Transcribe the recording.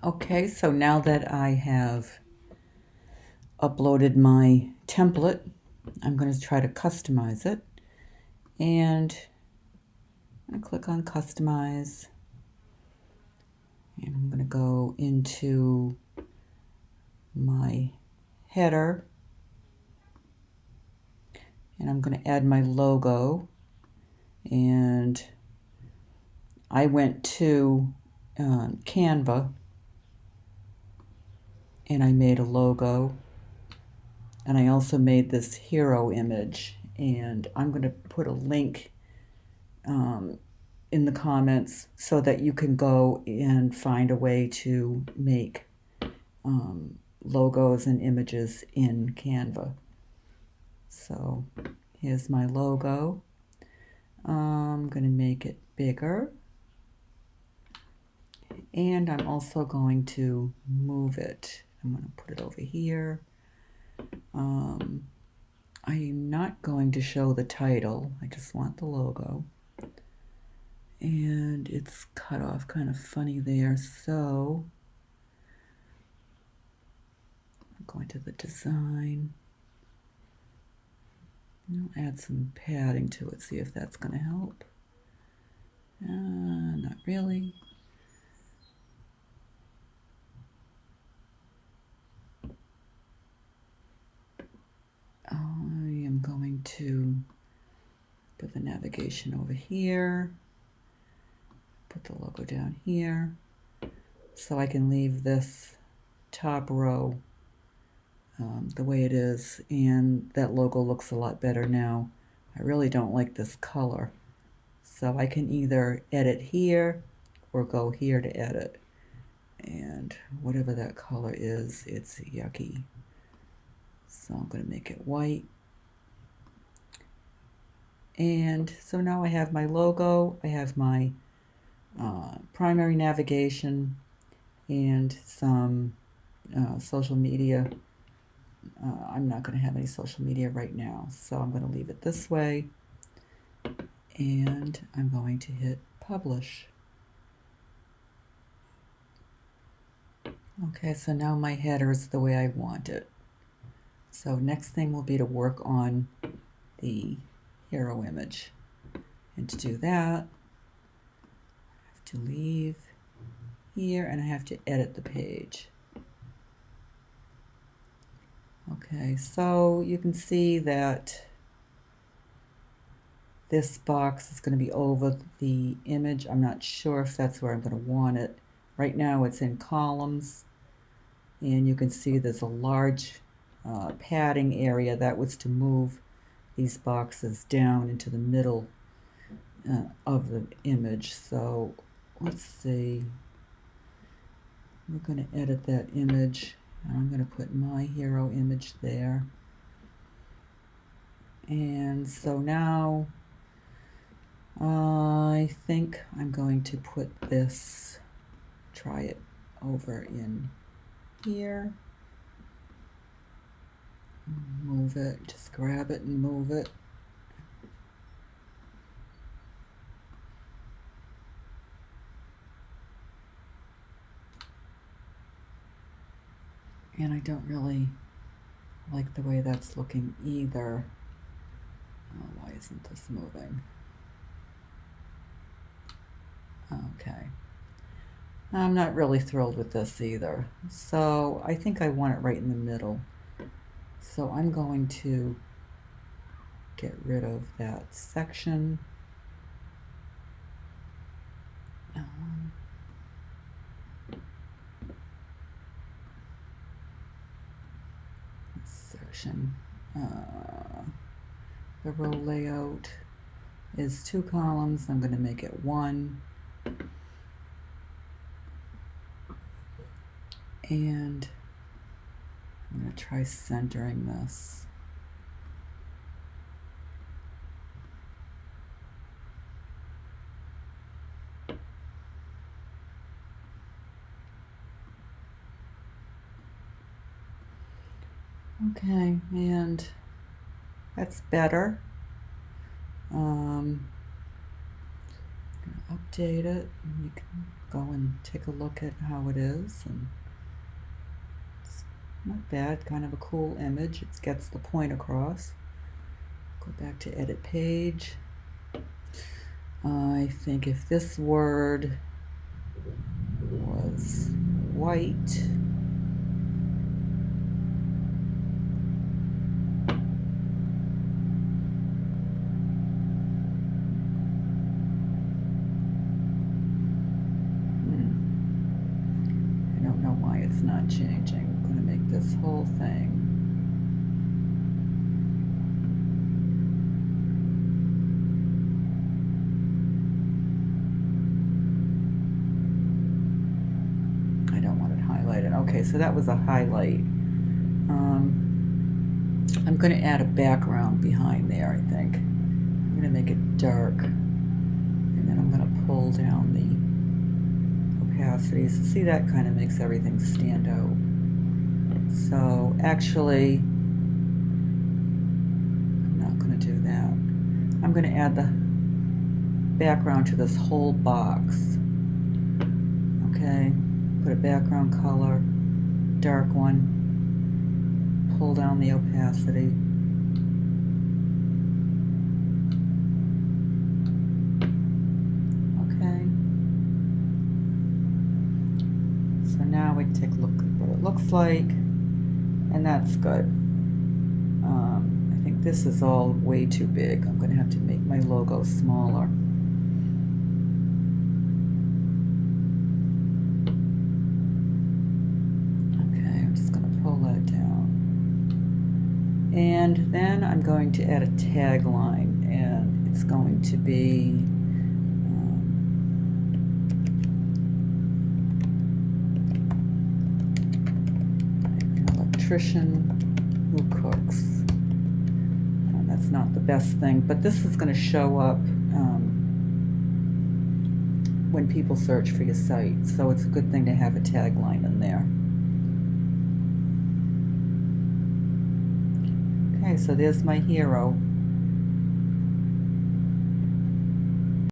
Okay, so now that I have uploaded my template, I'm going to try to customize it. And I'm going to click on Customize. And I'm going to go into my header. And I'm going to add my logo. And I went to Canva and I made a logo. And I also made this hero image. And I'm going to put a link in the comments so that you can go and find a way to make logos and images in Canva. So here's my logo. I'm going to make it bigger. And I'm also going to move it. I'm going to put it over here. I'm not going to show the title. I just want the logo. And it's cut off kind of funny there. So I'm going to the design. I'll add some padding to it, see if that's going to help. Not really. I am going to put the navigation over here, put the logo down here, so I can leave this top row the way it is, and that logo looks a lot better now. I really don't like this color, so I can either edit here or go here to edit, and whatever that color is, it's yucky. So I'm going to make it white. And so now I have my logo, I have my primary navigation, and some social media. I'm not going to have any social media right now, so I'm going to leave it this way. And I'm going to hit publish. Okay, so now my header is the way I want it. So next thing will be to work on the hero image. And to do that, I have to leave here and I have to edit the page. Okay, so you can see that this box is going to be over the image. I'm not sure if that's where I'm going to want it. Right now it's in columns, and you can see there's a large padding area that was to move these boxes down into the middle of the image. So let's see. We're going to edit that image. I'm going to put my hero image there. And so now I think I'm going to put this, try it over in here. Move it, just grab it and move it. And I don't really like the way that's looking either. Oh, why isn't this moving? Okay. I'm not really thrilled with this either. So I think I want it right in the middle. So I'm going to get rid of that section. Section. The row layout is 2 columns. I'm going to make it 1. And I'm going to try centering this. Okay, and that's better. I'm going to update it, and you can go and take a look at how it is. And it's not bad, kind of a cool image. It gets the point across. Go back to edit page. I think if this word was white, I don't know why it's not changing. I'm going to make this whole thing okay, so that was a highlight. I'm going to add a background behind there, I think. I'm going to make it dark, and then I'm going to pull down the opacity. So see, that kind of makes everything stand out. So actually, I'm not going to do that. I'm going to add the background to this whole box. Okay, put a background color, dark one, pull down the opacity. Okay. So now we take a look at what it looks like, and that's good. I think this is all way too big. I'm going to have to make my logo smaller. And then I'm going to add a tagline, and it's going to be an electrician who cooks. That's not the best thing, but this is going to show up when people search for your site, so it's a good thing to have a tagline in there. Okay, so there's my hero.